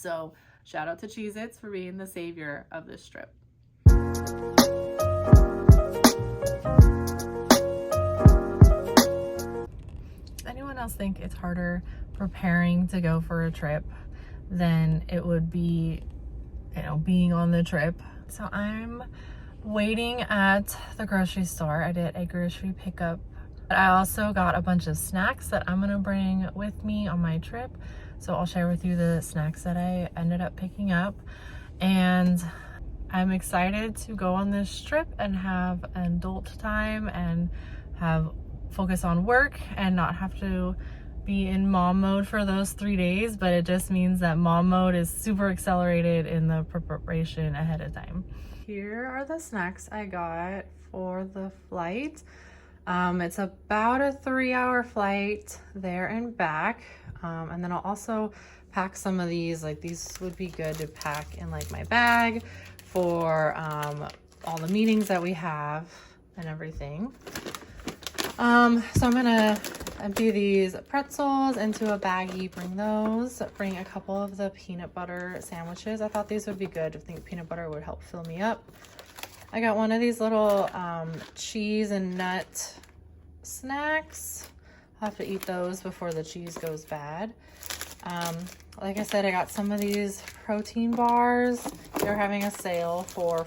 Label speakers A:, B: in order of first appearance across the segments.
A: So shout out to Cheez-Its for being the savior of this trip. Does anyone else think it's harder preparing to go for a trip than it would be, being on the trip? So I'm waiting at the grocery store. I did a grocery pickup. I also got a bunch of snacks that I'm gonna bring with me on my trip. So I'll share with you the snacks that I ended up picking up. And I'm excited to go on this trip and have an adult time and focus on work and not have to be in mom mode for those 3 days. But it just means that mom mode is super accelerated in the preparation ahead of time. Here are the snacks I got for the flight. It's about a 3-hour flight there and back. And then I'll also pack some of these, like these would be good to pack in like my bag for all the meetings that we have and everything. So I'm gonna empty these pretzels into a baggie, bring a couple of the peanut butter sandwiches. I thought these would be good. I think peanut butter would help fill me up. I got one of these little cheese and nut snacks. I'll have to eat those before the cheese goes bad. Like I said, I got some of these protein bars. They're having a sale for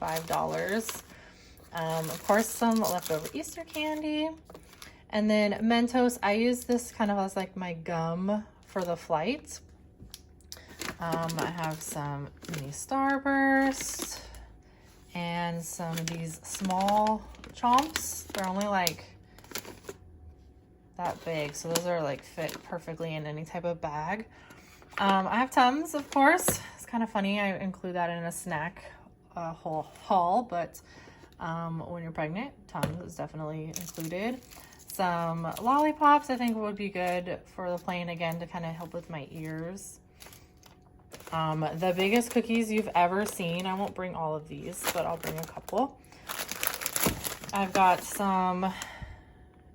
A: $5. Of course, some leftover Easter candy. And then Mentos. I use this kind of as like my gum for the flight. I have some mini Starburst and some of these small chomps. They're only like that big, so those are like fit perfectly in any type of bag. I have Tums, of course. It's kind of funny I include that in a snack haul, but when you're pregnant, Tums is definitely included. Some lollipops I think would be good for the plane, again, to kind of help with my ears. The biggest cookies you've ever seen. I won't bring all of these, but I'll bring a couple. I've got some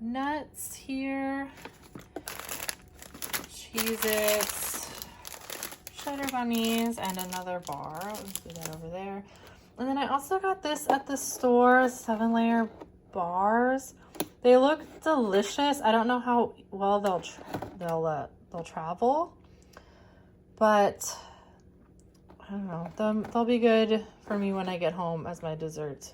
A: nuts here, Cheez-Its, Cheddar Bunnies, and another bar. I'll do that over there. And then I also got this at the store, 7-layer bars. They look delicious. I don't know how well they'll travel, but I don't know. They'll be good for me when I get home as my dessert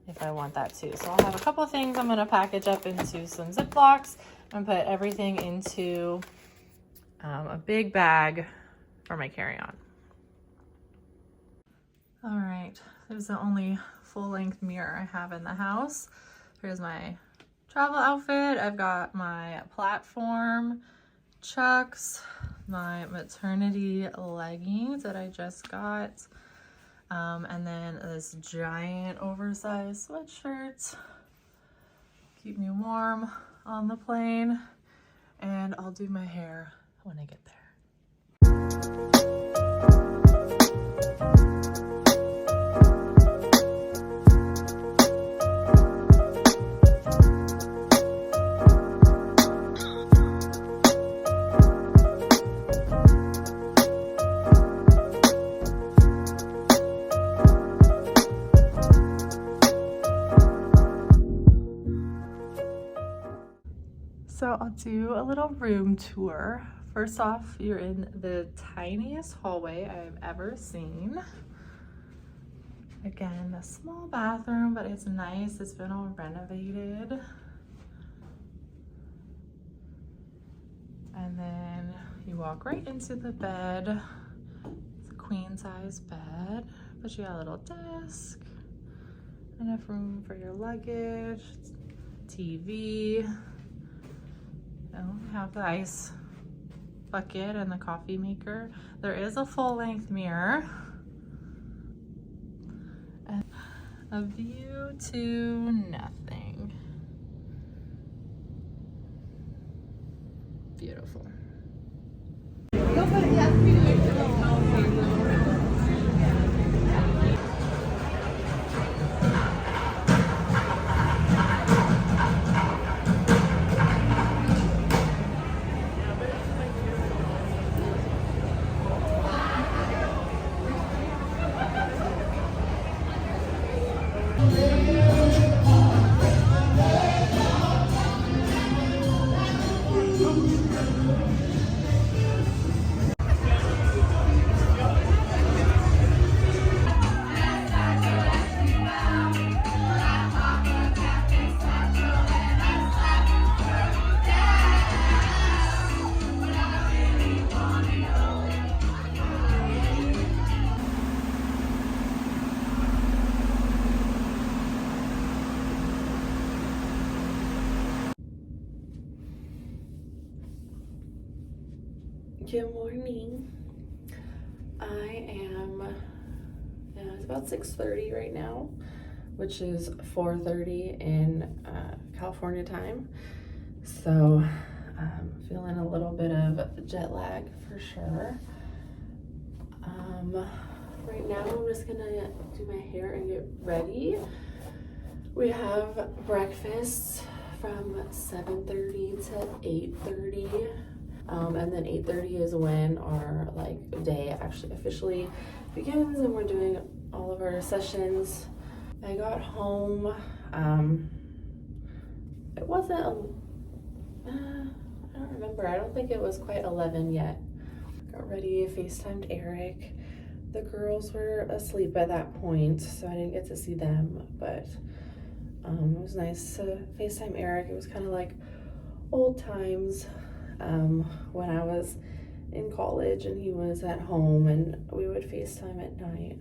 A: if I want that too. So I'll have a couple of things I'm gonna package up into some Ziplocs and put everything into a big bag for my carry-on. All right, this is the only full-length mirror I have in the house. Here's my travel outfit. I've got my platform Chucks, my maternity leggings that I just got, and then this giant oversized sweatshirt. Keep me warm on the plane, and I'll do my hair when I get there. So I'll do a little room tour. First off, you're in the tiniest hallway I've ever seen. Again, a small bathroom, but it's nice. It's been all renovated. And then you walk right into the bed. It's a queen size bed, but you got a little desk, enough room for your luggage, TV. We have the ice bucket and the coffee maker. There is a full-length mirror. And a view to nothing. Beautiful. Good morning. It's about 6:30 right now, which is 4:30 in California time. So feeling a little bit of jet lag for sure. Right now I'm just gonna do my hair and get ready. We have breakfast from 7:30 to 8:30. And then 8:30 is when our day actually officially begins, and we're doing all of our sessions. I got home. It wasn't. I don't remember. I don't think it was quite 11 yet. Got ready. FaceTimed Eric. The girls were asleep at that point, so I didn't get to see them. But it was nice to FaceTime Eric. It was kind of like old times. When I was in college and he was at home, and we would FaceTime at night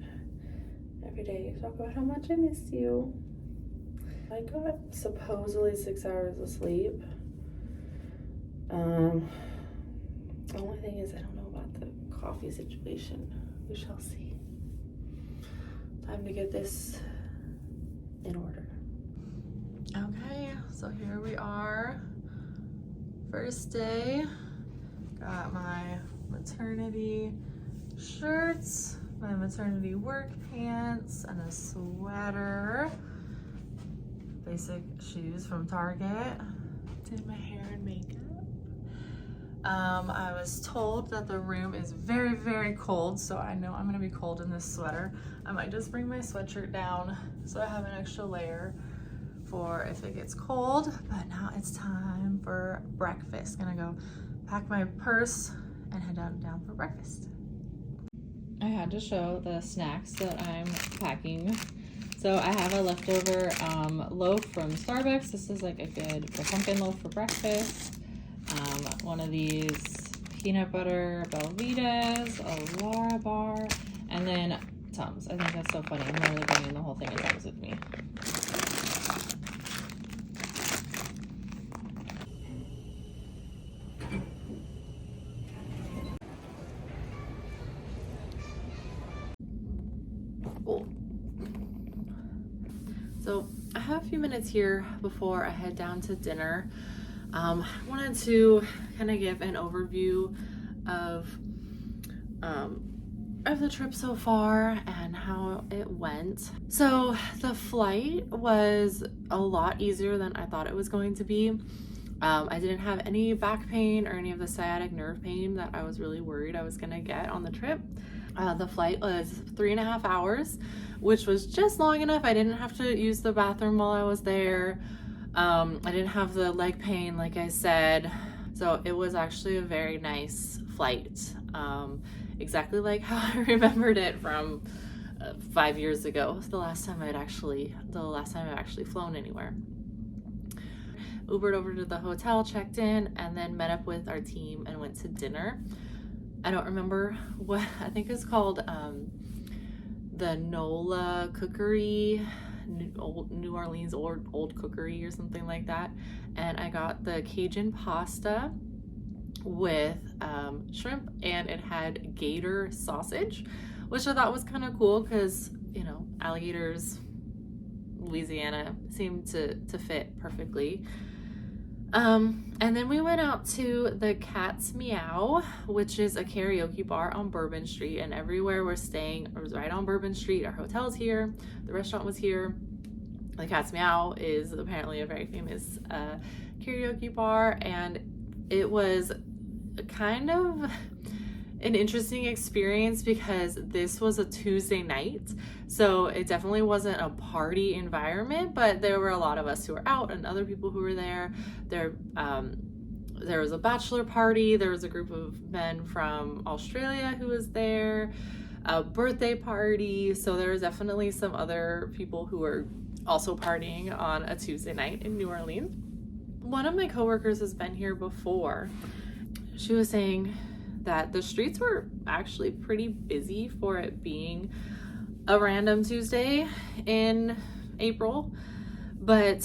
A: every day, talk about how much I miss you. I got supposedly 6 hours of sleep. The only thing is I don't know about the coffee situation. We shall see. Time to get this in order. Okay, so here we are. First day, got my maternity shirts, my maternity work pants, and a sweater. Basic shoes from Target. Did my hair and makeup. I was told that the room is very, very cold, so I know I'm gonna be cold in this sweater. I might just bring my sweatshirt down so I have an extra layer for if it gets cold. But now it's time for breakfast. Gonna go pack my purse and head down for breakfast. I had to show the snacks that I'm packing. So I have a leftover loaf from Starbucks. This is like a good pumpkin loaf for breakfast. One of these peanut butter Belvitas, a Lara bar, and then Tums. I think that's so funny. I'm literally bringing the whole thing of Tums with me. Cool. So I have a few minutes here before I head down to dinner. I wanted to kind of give an overview of the trip so far and how it went. So the flight was a lot easier than I thought it was going to be. I didn't have any back pain or any of the sciatic nerve pain that I was really worried I was gonna get on the trip. The flight was 3.5 hours, which was just long enough. I didn't have to use the bathroom while I was there. I didn't have the leg pain, like I said. So it was actually a very nice flight. Exactly like how I remembered it from 5 years ago. The last time I've actually flown anywhere. Ubered over to the hotel, checked in, and then met up with our team and went to dinner. I don't remember what, I think it's called the NOLA Cookery, New Orleans old Cookery or something like that. And I got the Cajun pasta with shrimp, and it had gator sausage, which I thought was kind of cool because, you know, alligators, Louisiana, seemed to fit perfectly. And then we went out to the Cat's Meow, which is a karaoke bar on Bourbon Street, and everywhere we're staying was right on Bourbon Street. Our hotel's here, the restaurant was here. The Cat's Meow is apparently a very famous karaoke bar, and it was kind of an interesting experience because this was a Tuesday night, so it definitely wasn't a party environment, but there were a lot of us who were out and other people who were there. There was a bachelor party, there was a group of men from Australia who was there, a birthday party, so there was definitely some other people who were also partying on a Tuesday night in New Orleans. One of my coworkers has been here before. She was saying that the streets were actually pretty busy for it being a random Tuesday in April, but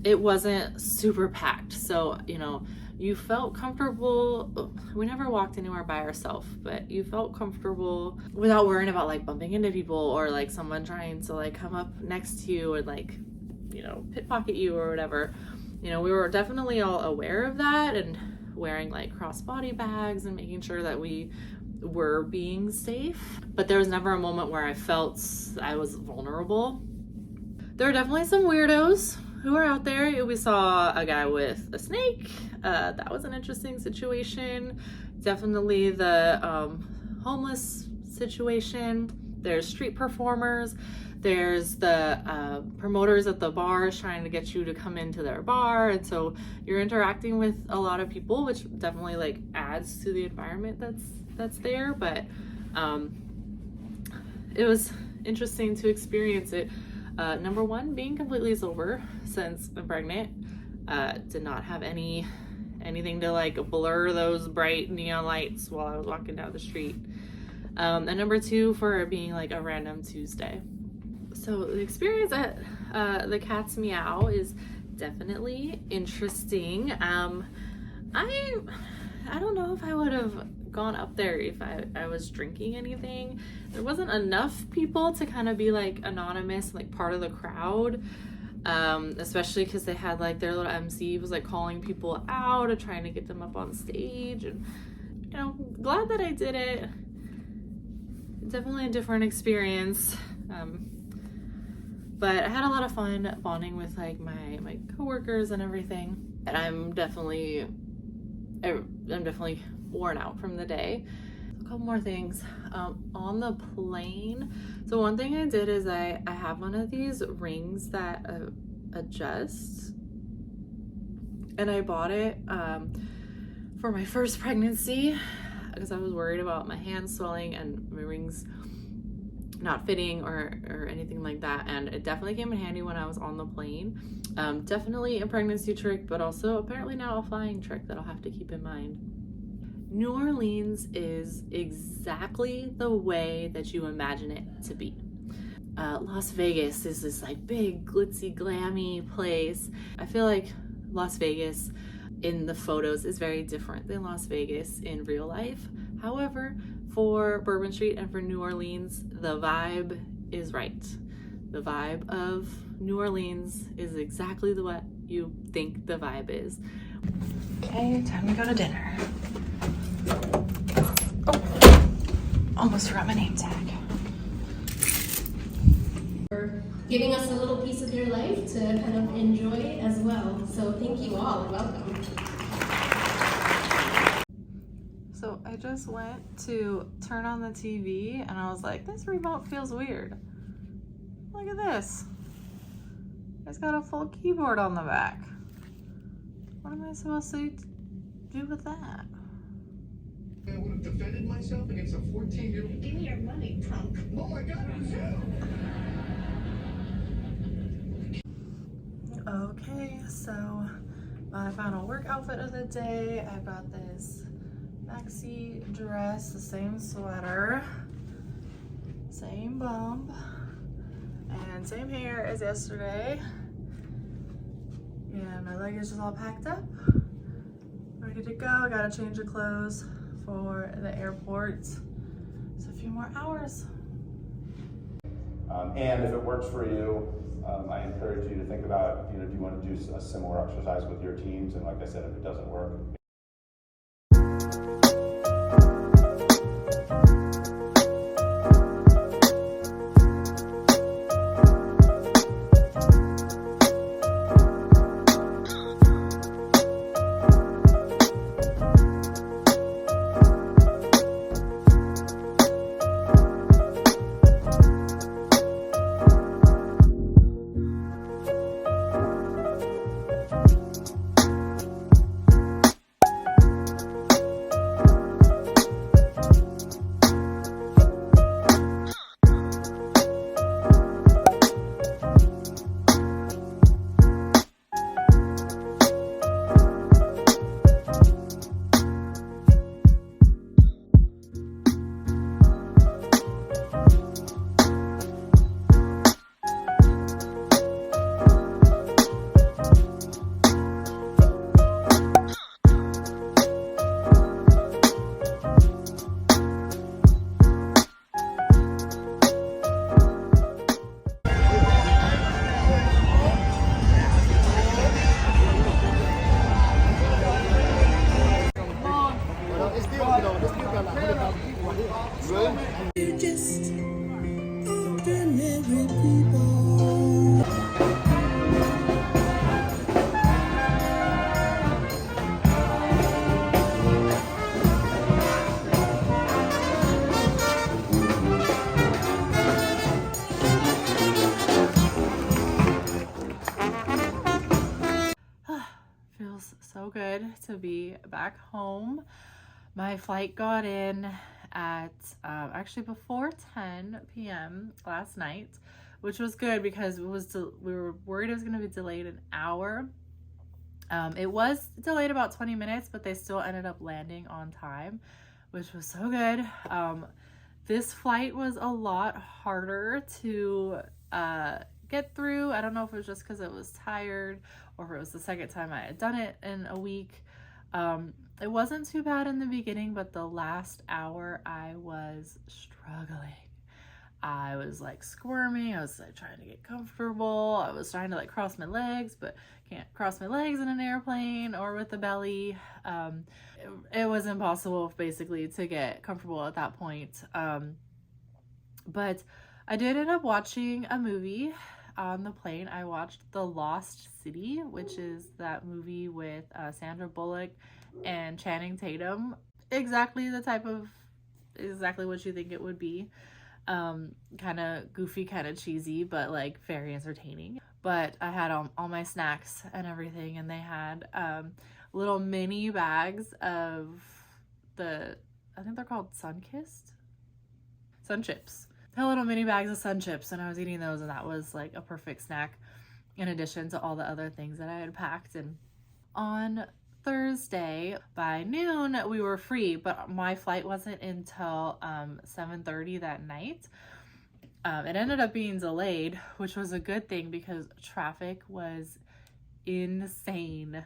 A: it wasn't super packed. So, you know, you felt comfortable. We never walked anywhere by ourselves, but you felt comfortable without worrying about like bumping into people or like someone trying to like come up next to you and like, you know, pickpocket you or whatever. You know, we were definitely all aware of that and wearing like crossbody bags and making sure that we were being safe. But there was never a moment where I felt I was vulnerable. There were definitely some weirdos who were out there. We saw a guy with a snake. That was an interesting situation. Definitely the homeless situation. There's street performers. There's the promoters at the bars trying to get you to come into their bar. And so you're interacting with a lot of people, which definitely like adds to the environment that's there. But it was interesting to experience it. Number one, being completely sober since I'm pregnant. Did not have anything to like blur those bright neon lights while I was walking down the street. And number two, for being like a random Tuesday. So the experience at the Cat's Meow is definitely interesting. I don't know if I would have gone up there if I was drinking anything. There wasn't enough people to kind of be like anonymous, like part of the crowd, especially because they had like their little MC was like calling people out and trying to get them up on stage. And you know, glad that I did it. Definitely a different experience. But I had a lot of fun bonding with like my coworkers and everything. And I'm definitely worn out from the day. A couple more things on the plane. So one thing I did is I have one of these rings that adjust, and I bought it for my first pregnancy because I was worried about my hands swelling and my rings not fitting or anything like that. And it definitely came in handy when I was on the plane. Definitely a pregnancy trick, but also apparently now a flying trick that I'll have to keep in mind. New Orleans is exactly the way that you imagine it to be. Las Vegas is this like big glitzy glammy place. I feel like Las Vegas in the photos is very different than Las Vegas in real life. However, for Bourbon Street and for New Orleans, the vibe is right. The vibe of New Orleans is exactly what you think the vibe is. Okay, time to go to dinner. Oh, almost forgot my name tag.
B: For giving us a little piece of your life to kind of enjoy as well. So thank you all and welcome.
A: So I just went to turn on the TV and I was like, this remote feels weird. Look at this. It's got a full keyboard on the back. What am I supposed to do with that?
C: I would have defended myself against a 14-year-old.
B: Give me your money, punk.
C: Oh my God, it was you!
A: Okay, so my final work outfit of the day, I've got this maxi dress, the same sweater, same bump, and same hair as yesterday. And my luggage is all packed up, ready to go. I gotta change the clothes for the airport. So a few more hours.
D: And if it works for you, I encourage you to think about, do you want to do a similar exercise with your teams? And like I said, if it doesn't work,
E: You're just ordinary people.
A: Feels so good to be back home. My flight got in at actually before 10 p.m. last night, which was good because we were worried it was going to be delayed an hour. It was delayed about 20 minutes, but they still ended up landing on time, which was so good. This flight was a lot harder to get through. I don't know if it was just because it was tired or if it was the second time I had done it in a week. It wasn't too bad in the beginning, but the last hour I was struggling. I was like squirming. I was like trying to get comfortable. I was trying to like cross my legs, but can't cross my legs in an airplane or with the belly. It was impossible basically to get comfortable at that point. But I did end up watching a movie on the plane. I watched The Lost City, which is that movie with Sandra Bullock and Channing Tatum. Exactly what you think it would be. Kind of goofy, kind of cheesy, but like very entertaining. But I had all my snacks and everything, and they had little mini bags of I think they're called Sun Chips. They had little mini bags of Sun Chips, and I was eating those, and that was like a perfect snack in addition to all the other things that I had packed. And on Thursday by noon we were free, but my flight wasn't until 7:30 that night. It ended up being delayed, which was a good thing because traffic was insane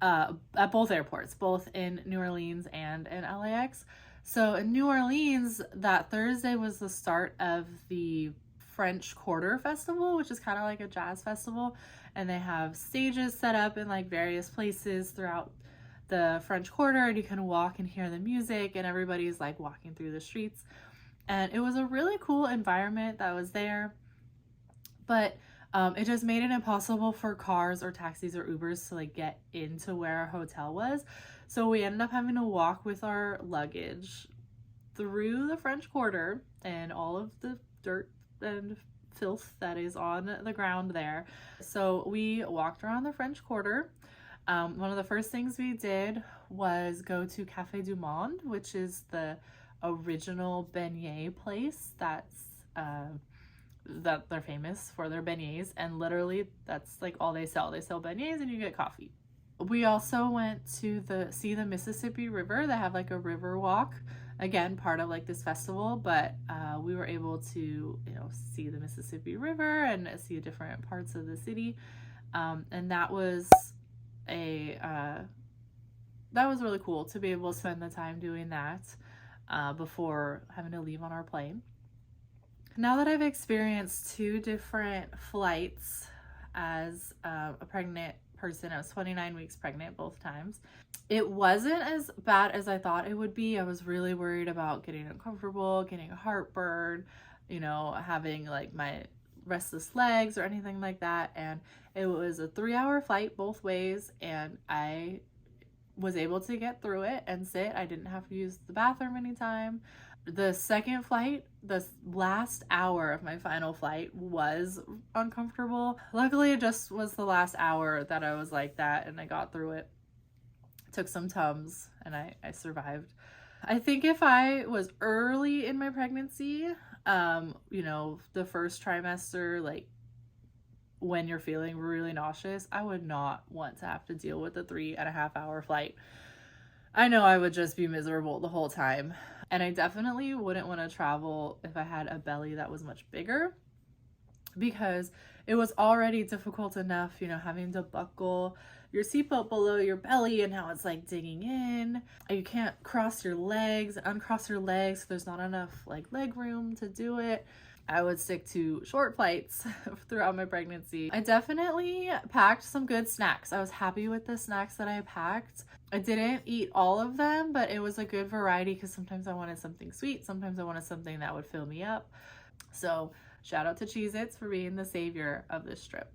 A: at both airports, both in New Orleans and in LAX. So in New Orleans, that Thursday was the start of the French Quarter Festival, which is kind of like a jazz festival, and they have stages set up in like various places throughout the French Quarter, and you can walk and hear the music, and everybody's like walking through the streets, and it was a really cool environment that was there. But it just made it impossible for cars or taxis or Ubers to like get into where our hotel was. So we ended up having to walk with our luggage through the French Quarter and all of the dirt and filth that is on the ground there. So we walked around the French Quarter. One of the first things we did was go to Café du Monde, which is the original beignet place that they're famous for their beignets, and literally that's like all they sell. They sell beignets and you get coffee. We also went to see the Mississippi River. They have like a river walk, again part of like this festival, but we were able to see the Mississippi River and see different parts of the city, and that was really cool to be able to spend the time doing that before having to leave on our plane. Now that I've experienced 2 different flights as a pregnant person, I was 29 weeks pregnant both times. It wasn't as bad as I thought it would be. I was really worried about getting uncomfortable, getting heartburn, having like my restless legs or anything like that. And it was a 3-hour flight both ways, and I was able to get through it and sit. I didn't have to use the bathroom anytime. The second flight, the last hour of my final flight, was uncomfortable. Luckily, it just was the last hour that I was like that, and I got through it. Took some Tums, and I survived. I think if I was early in my pregnancy, the first trimester, like when you're feeling really nauseous, I would not want to have to deal with a 3.5-hour flight. I know I would just be miserable the whole time. And I definitely wouldn't want to travel if I had a belly that was much bigger, because it was already difficult enough, having to buckle your seatbelt below your belly and how it's like digging in. You can't cross your legs, uncross your legs. So there's not enough like leg room to do it. I would stick to short flights throughout my pregnancy. I definitely packed some good snacks. I was happy with the snacks that I packed. I didn't eat all of them, but it was a good variety because sometimes I wanted something sweet, sometimes I wanted something that would fill me up. So shout out to Cheez-Its for being the savior of this trip.